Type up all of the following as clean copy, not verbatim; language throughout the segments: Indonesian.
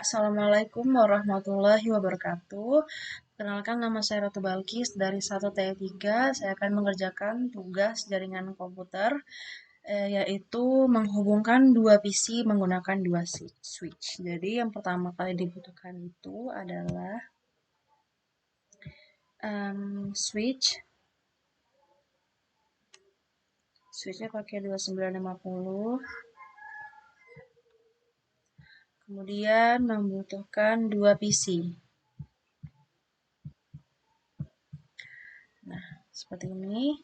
Assalamualaikum warahmatullahi wabarakatuh. Perkenalkan, nama saya Ratu Balkis dari 1T3. Saya akan mengerjakan tugas jaringan komputer, yaitu menghubungkan dua PC menggunakan dua switch. Jadi yang pertama kali dibutuhkan itu adalah switch. Switchnya pakai 2950. Kemudian membutuhkan dua PC. Nah, seperti ini.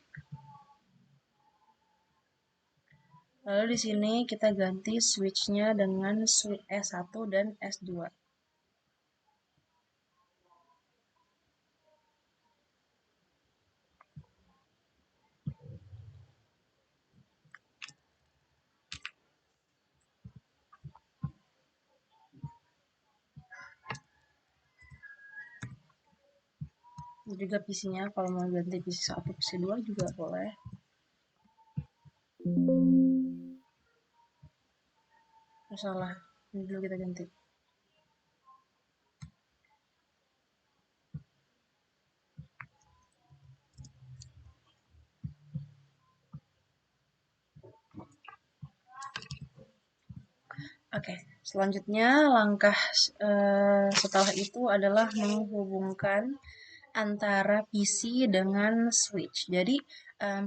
Lalu di sini kita ganti switch-nya dengan switch S1 dan S2. Juga PC-nya kalau mau ganti PC 1, PC 2 juga boleh. Masalah, ini dulu kita ganti. Oke, selanjutnya langkah setelah itu adalah menghubungkan antara PC dengan switch. Jadi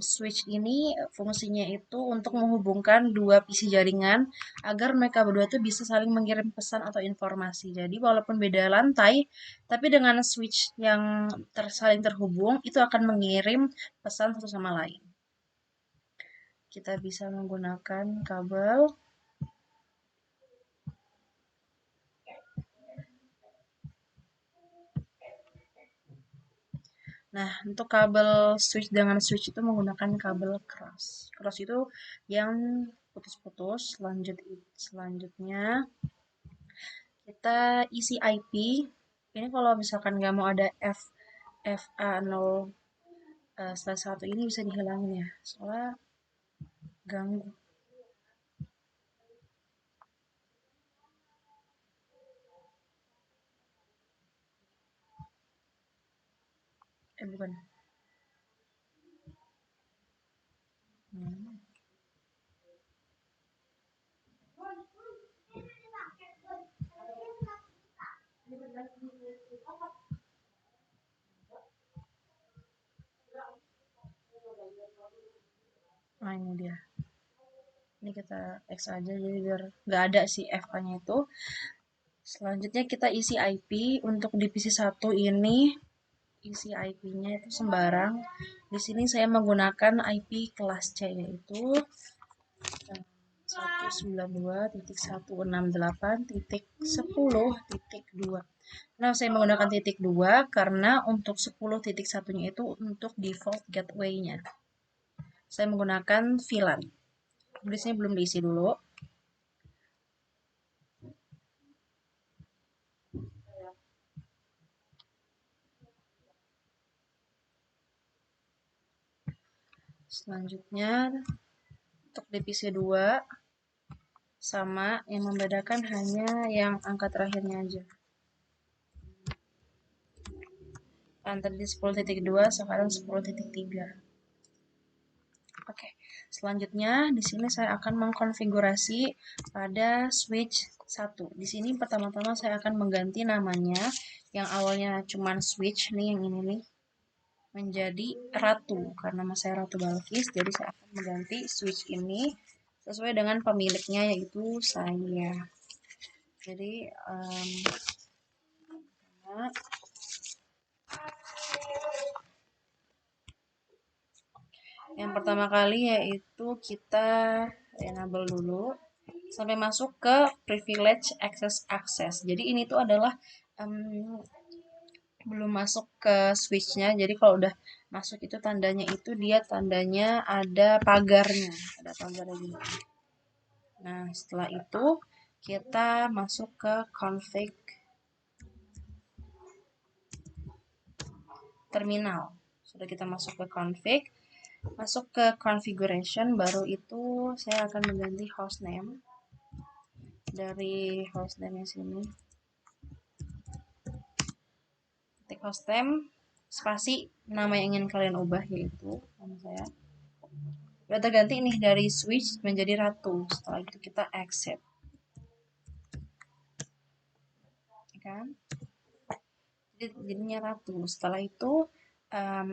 switch ini fungsinya itu untuk menghubungkan dua PC jaringan agar mereka berdua itu bisa saling mengirim pesan atau informasi. Jadi walaupun beda lantai, tapi dengan switch yang saling terhubung itu akan mengirim pesan satu sama lain. Kita bisa menggunakan kabel. Nah, untuk kabel switch dengan switch itu menggunakan kabel cross. Cross itu yang putus-putus. Selanjutnya kita isi IP. Ini kalau misalkan nggak mau ada FA0/1 ini bisa dihilangin ya. Soalnya ganggu. Bukan. Nah, ini dia. Ini kita X aja jadi biar nggak ada si FA-nya itu. Selanjutnya kita isi IP. Untuk di PC 1 ini isi IP-nya itu sembarang. Di sini saya menggunakan IP kelas C, yaitu 192.168.10.2. Nah, saya menggunakan titik 2 karena untuk 10.1-nya itu untuk default gateway-nya. Saya menggunakan VLAN. Di sini belum diisi dulu. Selanjutnya untuk divisi 2 sama, yang membedakan hanya yang angka terakhirnya aja. Antara di 10.2 sekarang 10.3. Oke, selanjutnya di sini saya akan mengkonfigurasi pada switch 1. Di sini pertama-tama saya akan mengganti namanya yang awalnya cuman switch nih, yang ini nih, menjadi Ratu karena nama saya Ratu Balkis. Jadi saya akan mengganti switch ini sesuai dengan pemiliknya, yaitu saya. Jadi yang pertama kali yaitu kita enable dulu sampai masuk ke privilege access. Jadi ini tuh adalah belum masuk ke switchnya. Jadi kalau udah masuk itu tandanya itu dia tandanya ada pagarnya, ada pagarnya gini. Nah, setelah itu kita masuk ke config terminal. Sudah kita masuk ke config, masuk ke configuration, baru itu saya akan mengganti hostname dari hostname sini. ketik hostname spasi nama yang ingin kalian ubah, yaitu nama saya udah terganti nih dari switch menjadi Ratu. Setelah itu kita accept, kan? Jadi jadinya Ratu. Setelah itu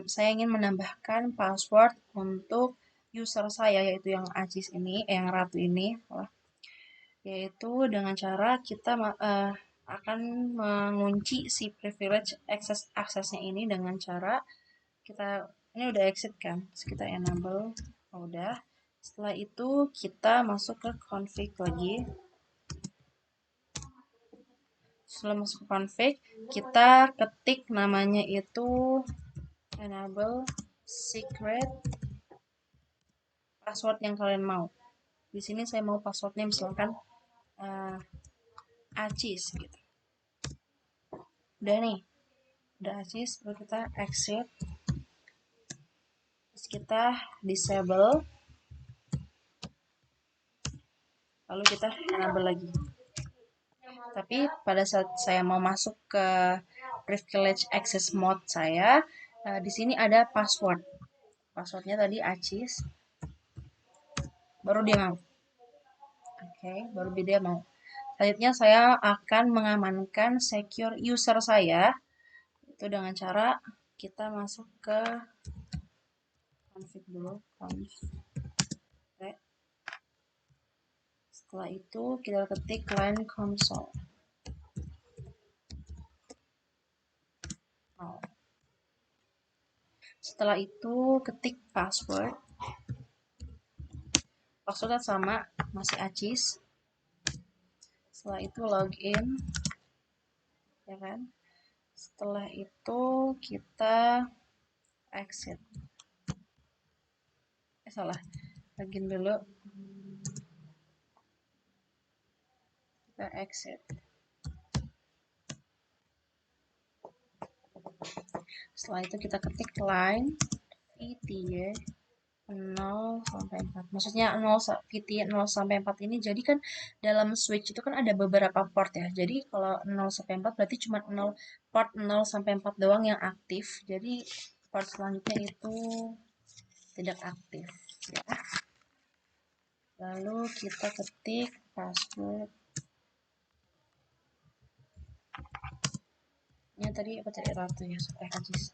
saya ingin menambahkan password untuk user saya, yaitu yang Acis ini, yang Ratu ini, yaitu dengan cara kita akan mengunci si privilege aksesnya ini dengan cara kita, ini udah exit kan, terus kita enable, udah. Setelah itu kita masuk ke config lagi. Setelah masuk ke config, kita ketik namanya itu enable secret password yang kalian mau. Di sini saya mau passwordnya misalkan Acis gitu. Udah nih, udah Acis, lalu kita exit. Terus kita disable, lalu kita enable lagi. Tapi pada saat saya mau masuk ke privilege access mode saya, di sini ada password. Passwordnya tadi Acis. Baru dia mau. Oke, baru dia mau. Selanjutnya saya akan mengamankan secure user saya. Itu dengan cara kita masuk ke config dulu. Setelah itu kita ketik client console. Setelah itu ketik password. Passwordnya sama, masih Acis. Setelah itu login, ya kan? Setelah itu kita exit. Salah, login dulu. Kita exit. Setelah itu kita ketik line VT ya, 0 sampai 4. Maksudnya 0 VT 0 sampai 4 ini jadi kan dalam switch itu kan ada beberapa port ya. Jadi kalau 0 sampai 4 berarti cuma 0 port 0 sampai 4 doang yang aktif. Jadi port selanjutnya itu tidak aktif ya. Lalu kita ketik password. Ini tadi apa cari Ratu ya, Acis.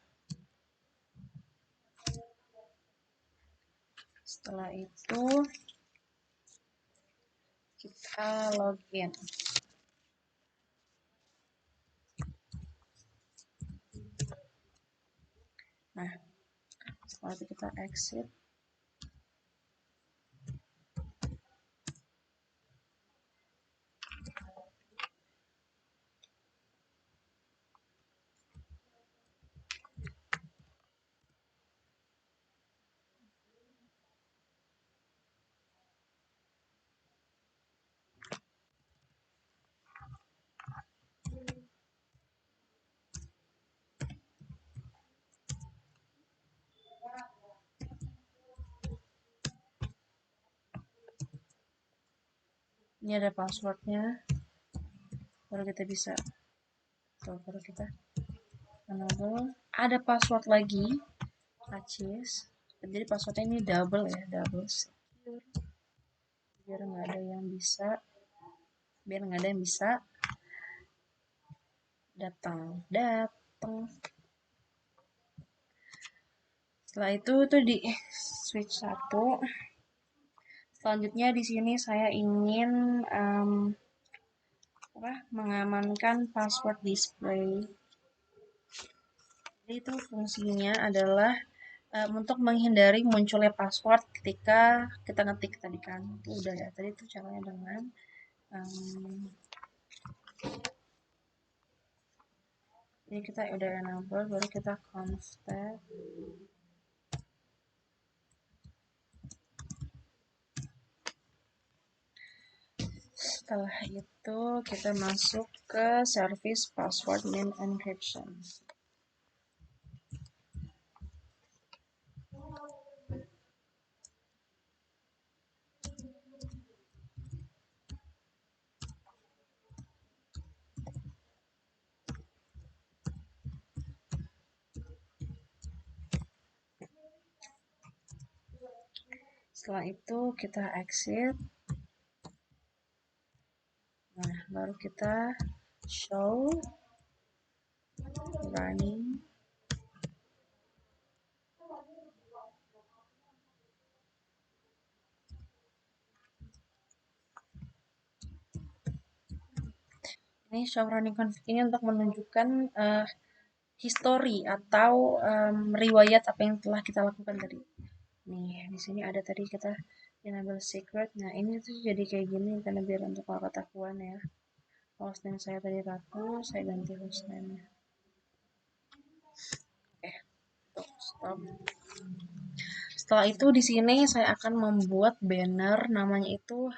Setelah itu kita login. Nah, setelah itu kita exit. Ini ada passwordnya, baru kita bisa, baru kita enable. Ada password lagi Acis, jadi passwordnya ini double ya, double secure, biar nggak ada yang bisa datang. Setelah itu tuh di switch 1. Selanjutnya di sini saya ingin mengamankan password display. Jadi itu fungsinya adalah untuk menghindari munculnya password ketika kita ngetik tadi kan. Itu udah ya. Tadi itu caranya dengan ini kita udah enable, baru kita config. Setelah itu kita masuk ke service password min encryption. Setelah itu kita exit. Nah, baru kita show running. Ini show running config ini untuk menunjukkan history atau riwayat apa yang telah kita lakukan tadi. Nih, di sini ada tadi kita enable secret. Nah, ini tuh jadi kayak gini karena biar untuk ketahuan ya. Hostname saya tadi ratu, saya ganti hostname. Oke, stop. Setelah itu di sini saya akan membuat banner namanya itu.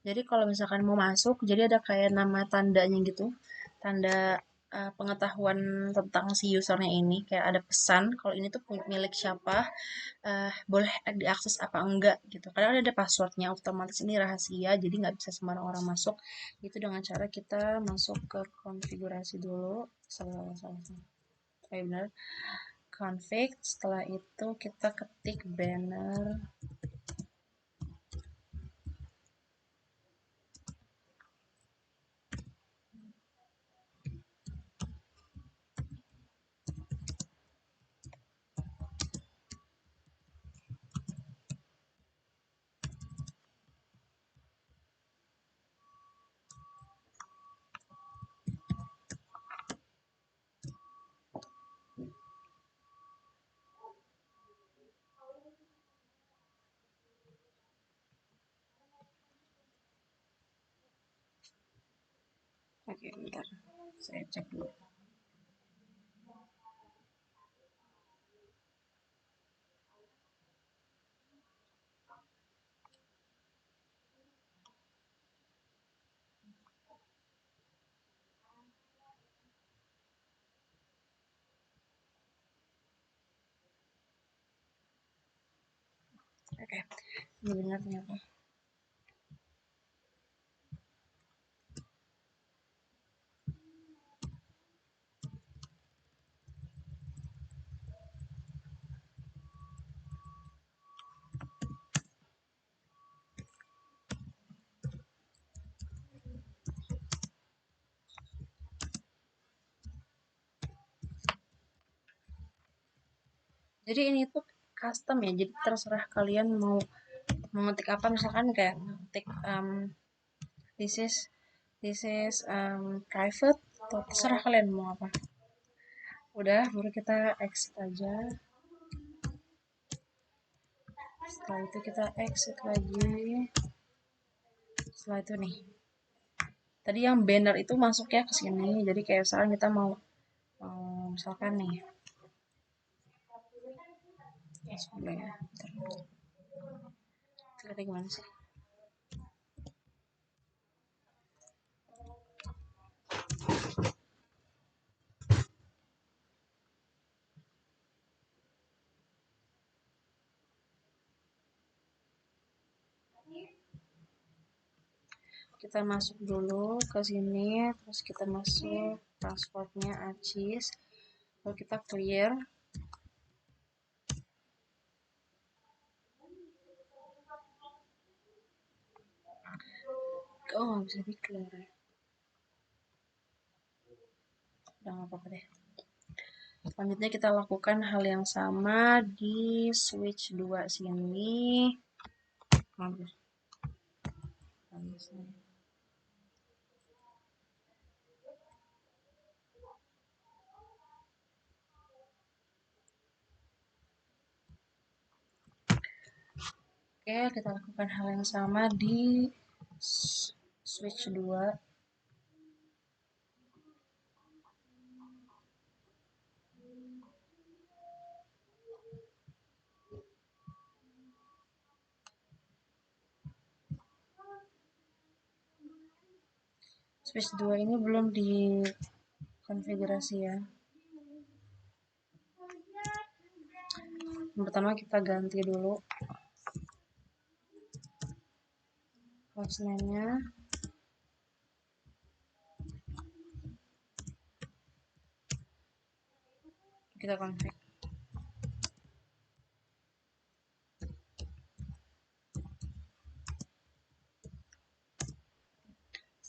Jadi kalau misalkan mau masuk, jadi ada kayak nama tandanya gitu, tanda pengetahuan tentang si usernya ini, kayak ada pesan kalau ini tuh milik siapa, boleh diakses apa enggak gitu. Karena ada passwordnya, otomatis ini rahasia, jadi nggak bisa sembarang orang masuk. Itu dengan cara kita masuk ke konfigurasi dulu, salah, benar, config. Setelah itu kita ketik banner. Oke, bentar, saya cek dulu. Oke, ini benar ternyata. Jadi ini tuh custom ya, jadi terserah kalian mau mengetik apa, misalkan kayak ngetik this is private, atau terserah kalian mau apa. Udah, baru kita exit aja. Setelah itu kita exit lagi. Setelah itu nih, tadi yang banner itu masuknya ke sini, jadi kayak misalkan kita mau misalkan nih, ya, kita gimana sih? Kita masuk dulu ke sini, terus kita masuk passwordnya Acis, lalu kita clear. Oh, nggak bisa di clear ya. Udah nggak apa-apa deh. Selanjutnya kita lakukan hal yang sama di switch 2 sini. Mampus. Oke, kita lakukan hal yang sama di switch 2. Switch 2 ini belum dikonfigurasi ya. Yang pertama kita ganti dulu hostname-nya. Kita config.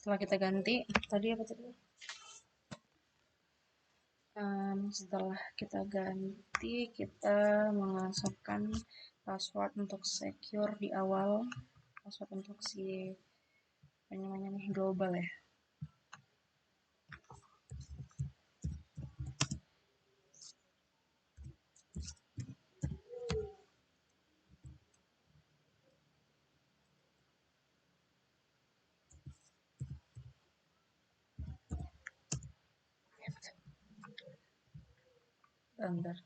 Setelah kita ganti, tadi apa tadi? Setelah kita ganti, kita memasukkan password untuk secure di awal, password untuk si apa namanya nih global ya. Bentar.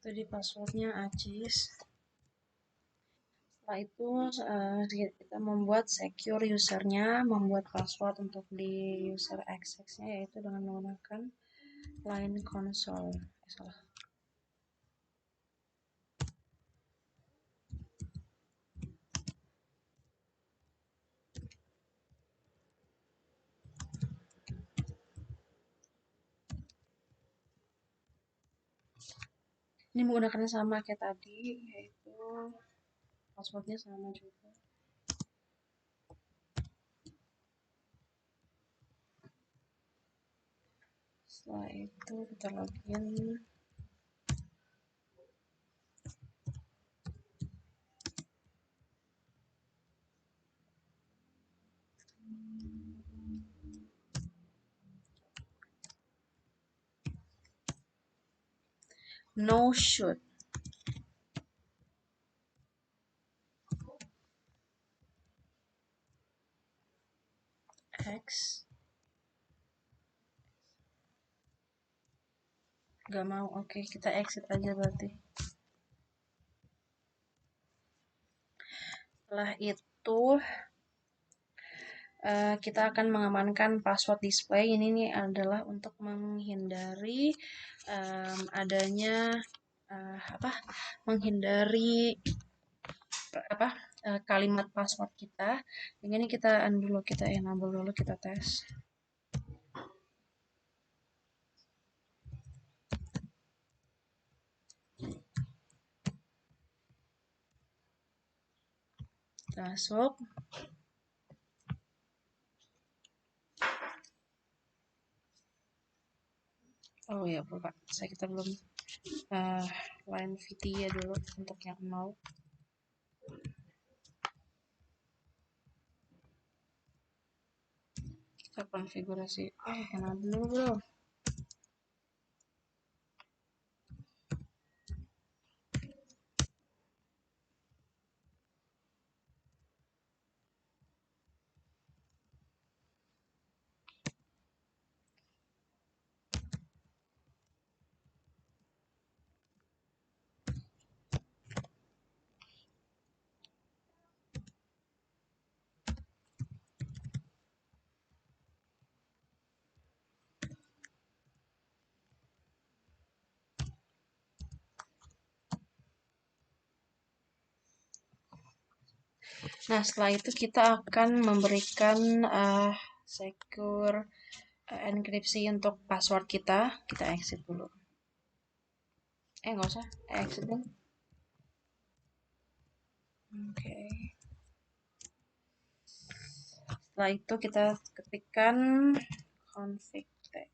Tadi passwordnya Acis. Setelah itu kita membuat secure usernya, membuat password untuk di user access-nya yaitu dengan menggunakan line console. Salah. Ini menggunakan sama kayak tadi, yaitu passwordnya sama juga. Setelah itu kita login. No shoot. X. Gak mau, oke kita exit aja berarti. Setelah itu kita akan mengamankan password display. Ini nih adalah untuk menghindari adanya menghindari kalimat password kita. Ini kita dulu, kita enable dulu, kita tes. Masuk. Oh ya, Pak. Kita belum line VT-nya dulu untuk yang 0. Kita konfigurasi. Enable dulu, bro. Nah, setelah itu kita akan memberikan secure enkripsi untuk password kita. Kita exit dulu. nggak usah, exit deh. Oke. Setelah itu kita ketikkan config tag.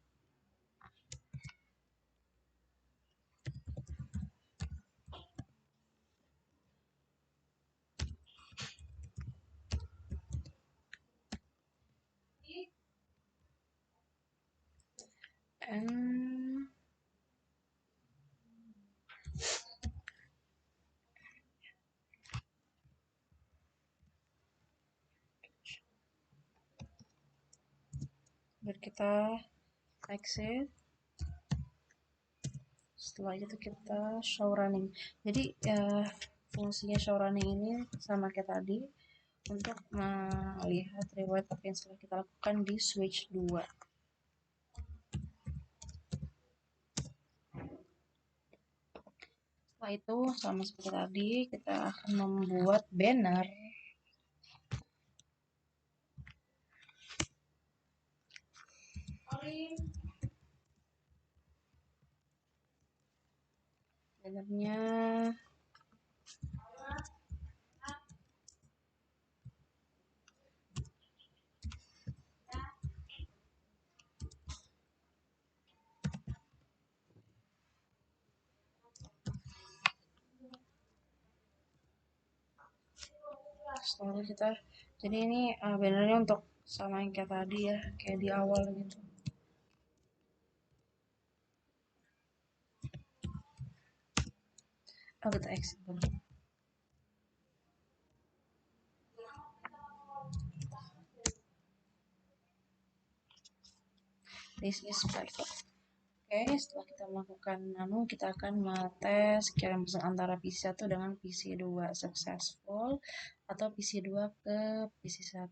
And biar kita exit. Setelah itu kita show running. Jadi fungsinya show running ini sama kayak tadi untuk melihat reward apa yang setelah kita lakukan di switch 2. Setelah itu sama seperti tadi kita akan membuat banner. Bannernya setelah kita, jadi ini bannernya untuk sama yang kayak tadi ya, kayak di awal gitu. Kita exit dulu. This is perfect. Oke, setelah kita melakukan kita akan tes kirim pesan antara PC1 dengan PC2 successful atau PC2 ke PC1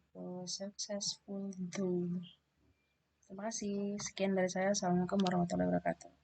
successful do. Terima kasih. Sekian dari saya. Assalamualaikum warahmatullahi wabarakatuh.